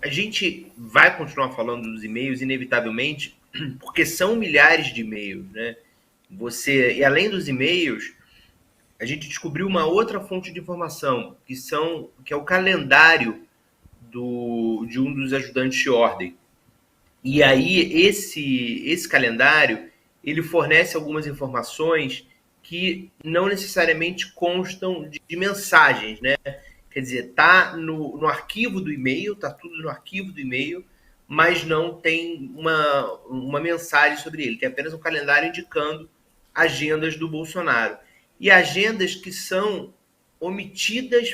a gente vai continuar falando dos e-mails, inevitavelmente, porque são milhares de e-mails, né? E além dos e-mails, a gente descobriu uma outra fonte de informação, que é o calendário de um dos ajudantes de ordem. E aí, esse calendário, ele fornece algumas informações que não necessariamente constam de mensagens, né? Quer dizer, tá no arquivo do e-mail, tá tudo no arquivo do e-mail, mas não tem uma mensagem sobre ele. Tem apenas um calendário indicando agendas do Bolsonaro. E agendas que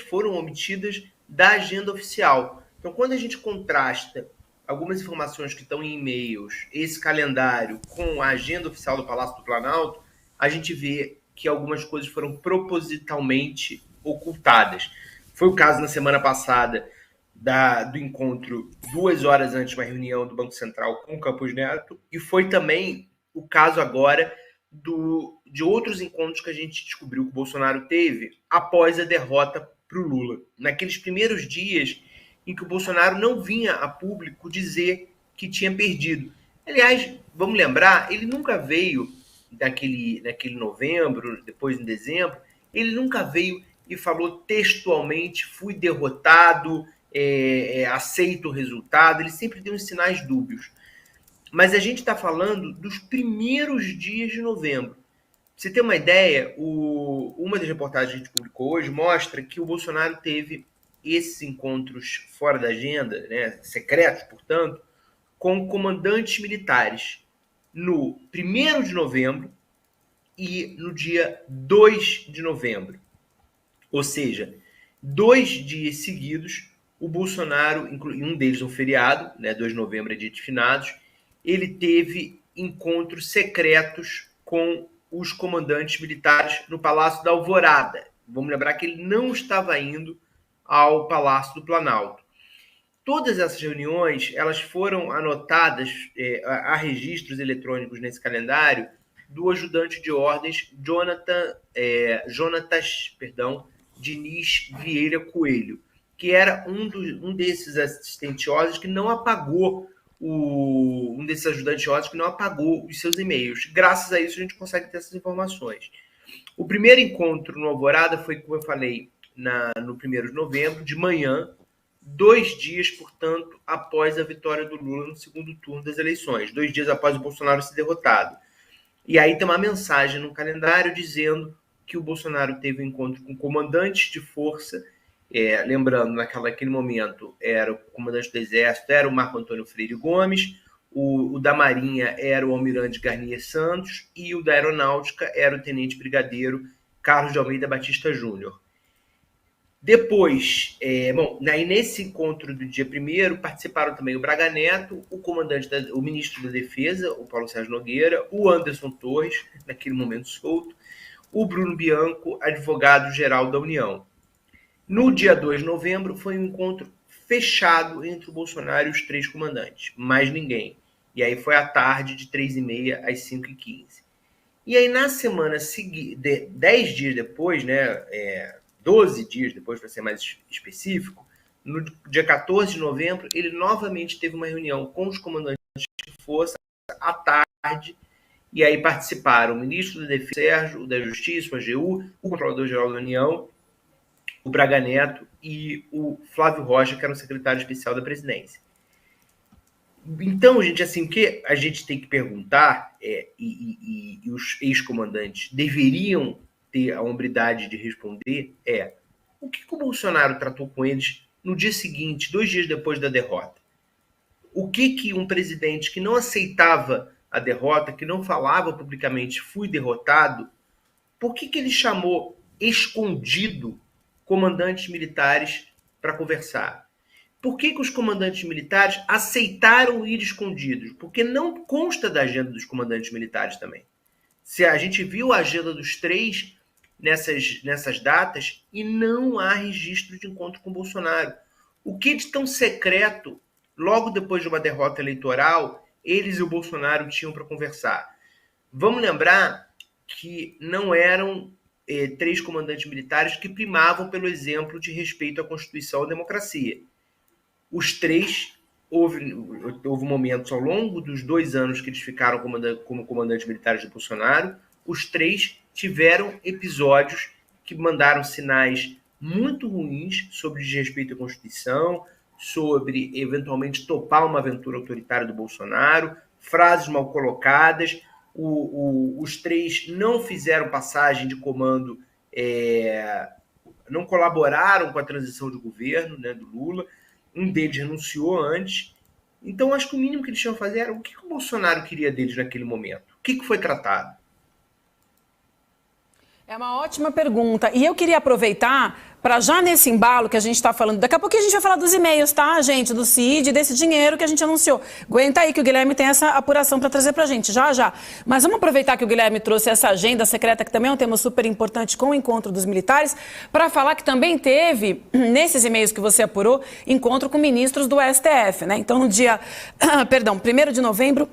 foram omitidas da agenda oficial. Então, quando a gente contrasta algumas informações que estão em e-mails, esse calendário com a agenda oficial do Palácio do Planalto, a gente vê que algumas coisas foram propositalmente ocultadas. Foi o caso na semana passada do encontro 2 horas antes de uma reunião do Banco Central com o Campos Neto, e foi também o caso agora de outros encontros que a gente descobriu que o Bolsonaro teve após a derrota para o Lula. Naqueles primeiros dias em que o Bolsonaro não vinha a público dizer que tinha perdido. Aliás, vamos lembrar, ele nunca veio naquele novembro, depois em dezembro, ele nunca veio e falou textualmente, fui derrotado, aceito o resultado, ele sempre deu uns sinais dúbios. Mas a gente está falando dos primeiros dias de novembro. Pra você ter uma ideia, uma das reportagens que a gente publicou hoje mostra que o Bolsonaro teve esses encontros fora da agenda, né, secretos, portanto, com comandantes militares no 1º de novembro e no dia 2 de novembro. Ou seja, 2 dias seguidos, o Bolsonaro, um deles um feriado, né, 2 de novembro é dia de finados, ele teve encontros secretos com os comandantes militares no Palácio da Alvorada. Vamos lembrar que ele não estava indo ao Palácio do Planalto. Todas essas reuniões, elas foram anotadas, há registros eletrônicos nesse calendário do ajudante de ordens Jonatas Diniz Vieira Coelho, que era um desses assistentes ordens que não apagou um desses ajudantes de ordens que não apagou os seus e-mails. Graças a isso a gente consegue ter essas informações. O primeiro encontro no Alvorada foi, como eu falei, no 1º de novembro, de manhã, 2 dias, portanto, após a vitória do Lula no segundo turno das eleições, 2 dias após o Bolsonaro ser derrotado. E aí tem uma mensagem no calendário dizendo que o Bolsonaro teve um encontro com comandantes de força, lembrando, naquele momento, era o comandante do Exército, era o Marco Antônio Freire Gomes, o da Marinha era o Almirante Garnier Santos e o da Aeronáutica era o Tenente Brigadeiro Carlos de Almeida Batista Júnior. Depois, nesse encontro do dia 1º, participaram também o Braga Neto, o ministro da Defesa, o Paulo Sérgio Nogueira, o Anderson Torres, naquele momento solto, o Bruno Bianco, advogado-geral da União. No dia 2 de novembro, foi um encontro fechado entre o Bolsonaro e os 3 comandantes, mais ninguém. E aí foi à tarde, de 3h30 às 5h15. E aí, na semana seguinte, 10 dias depois, 12 dias depois, para ser mais específico, no dia 14 de novembro, ele novamente teve uma reunião com os comandantes de força à tarde, e aí participaram o ministro da Defesa, Sérgio, o da Justiça, o AGU, o Controlador-Geral da União, o Braga Neto e o Flávio Rocha, que era o secretário especial da presidência. Então, gente, assim, o que a gente tem que perguntar, e os ex-comandantes deveriam ter a hombridade de responder, o que o Bolsonaro tratou com eles no dia seguinte, 2 dias depois da derrota? O que um presidente que não aceitava a derrota, que não falava publicamente, fui derrotado, por que ele chamou escondido comandantes militares para conversar? Por que os comandantes militares aceitaram ir escondidos? Porque não consta da agenda dos comandantes militares também. Se a gente viu a agenda dos 3 nessas datas e não há registro de encontro com o Bolsonaro. O que de tão secreto, logo depois de uma derrota eleitoral, eles e o Bolsonaro tinham para conversar? Vamos lembrar que não eram 3 comandantes militares que primavam pelo exemplo de respeito à Constituição e à democracia. Os 3 houve momentos ao longo dos 2 anos que eles ficaram como comandantes militares de Bolsonaro, os 3 tiveram episódios que mandaram sinais muito ruins sobre desrespeito à Constituição, sobre eventualmente topar uma aventura autoritária do Bolsonaro, frases mal colocadas. Os 3 não fizeram passagem de comando, não colaboraram com a transição de governo, né, do Lula. Um deles renunciou antes. Então, acho que o mínimo que eles tinham que fazer era o que o Bolsonaro queria deles naquele momento. O que foi tratado? É uma ótima pergunta. E eu queria aproveitar para já nesse embalo que a gente está falando, daqui a pouco a gente vai falar dos e-mails, tá, gente? Do CID, desse dinheiro que a gente anunciou. Aguenta aí que o Guilherme tem essa apuração para trazer para a gente, já. Mas vamos aproveitar que o Guilherme trouxe essa agenda secreta, que também é um tema super importante com o encontro dos militares, para falar que também teve, nesses e-mails que você apurou, encontro com ministros do STF, né? Então, no dia, 1º de novembro,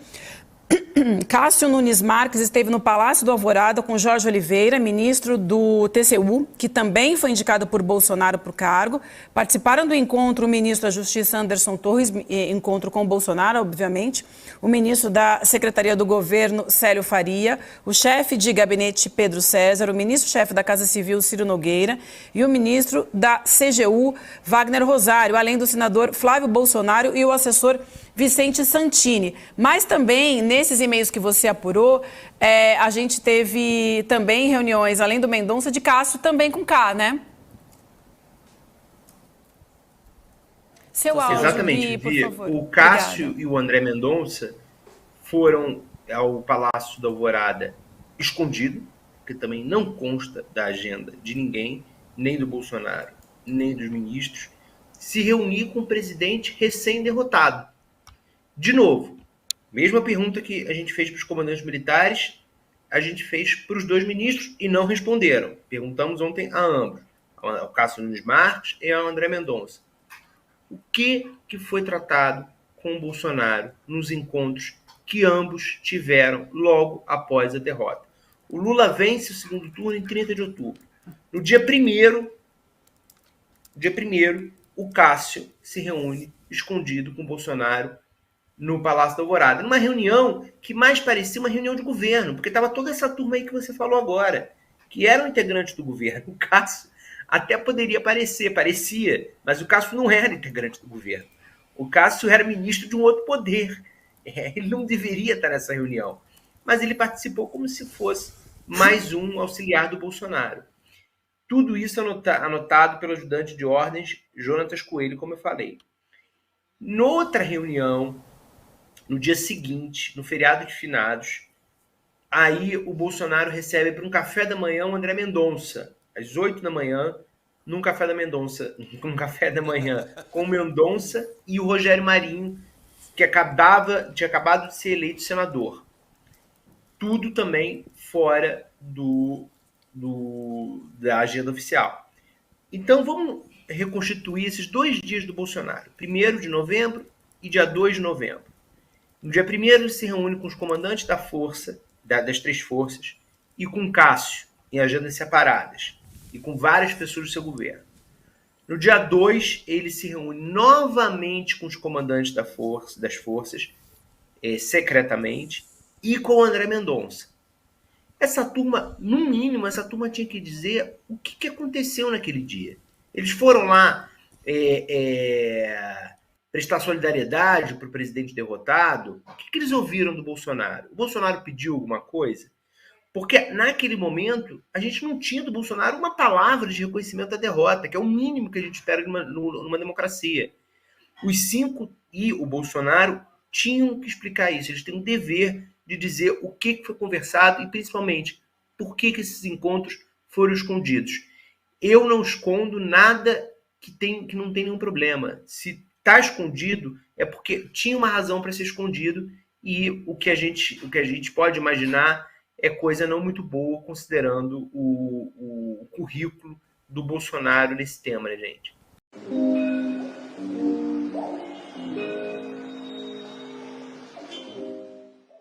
Cássio Nunes Marques esteve no Palácio do Alvorada com Jorge Oliveira, ministro do TCU, que também foi indicado por Bolsonaro para o cargo. Participaram do encontro o ministro da Justiça Anderson Torres, encontro com Bolsonaro, obviamente, o ministro da Secretaria do Governo, Célio Faria, o chefe de gabinete, Pedro César, o ministro-chefe da Casa Civil, Ciro Nogueira, e o ministro da CGU, Wagner Rosário, além do senador Flávio Bolsonaro e o assessor Vicente Santini. Mas também, nesses e-mails que você apurou, a gente teve também reuniões, além do Mendonça, de Cássio, também com K, né? Seu áudio, exatamente, por favor. O Cássio Obrigada. e o André Mendonça foram ao Palácio da Alvorada escondido, que também não consta da agenda de ninguém, nem do Bolsonaro, nem dos ministros, se reunir com o presidente recém-derrotado. De novo, mesma pergunta que a gente fez para os comandantes militares, a gente fez para os 2 ministros e não responderam. Perguntamos ontem a ambos, ao Cássio Nunes Marques e ao André Mendonça. O que foi tratado com o Bolsonaro nos encontros que ambos tiveram logo após a derrota? O Lula vence o segundo turno em 30 de outubro. No dia 1º, o Cássio se reúne escondido com o Bolsonaro no Palácio da Alvorada, numa reunião que mais parecia uma reunião de governo, porque estava toda essa turma aí que você falou agora, que eram integrantes do governo. O Cássio até poderia parecia, mas o Cássio não era integrante do governo. O Cássio era ministro de um outro poder. Ele não deveria estar nessa reunião, mas ele participou como se fosse mais um auxiliar do Bolsonaro. Tudo isso anotado pelo ajudante de ordens, Jonatas Coelho, como eu falei. Noutra reunião, no dia seguinte, no feriado de finados, aí o Bolsonaro recebe para um café da manhã o André Mendonça, às 8 da manhã, num café da manhã com o Mendonça e o Rogério Marinho, que tinha acabado de ser eleito senador. Tudo também fora da agenda oficial. Então vamos reconstituir esses 2 dias do Bolsonaro, 1º de novembro e dia 2 de novembro. No dia 1º, ele se reúne com os comandantes da força, das 3 forças, e com Cássio, em agendas separadas, e com várias pessoas do seu governo. No dia 2, ele se reúne novamente com os comandantes das forças, secretamente, e com o André Mendonça. Essa turma, no mínimo, tinha que dizer o que aconteceu naquele dia. Eles foram lá prestar solidariedade para o presidente derrotado. O que eles ouviram do Bolsonaro? O Bolsonaro pediu alguma coisa? Porque naquele momento a gente não tinha do Bolsonaro uma palavra de reconhecimento da derrota, que é o mínimo que a gente espera numa democracia. Os 5 e o Bolsonaro tinham que explicar isso. Eles têm um dever de dizer o que foi conversado e, principalmente, por que esses encontros foram escondidos. Eu não escondo nada que não tem nenhum problema. Se está escondido, é porque tinha uma razão para ser escondido, e o que a gente pode imaginar é coisa não muito boa, considerando o currículo do Bolsonaro nesse tema, né, gente?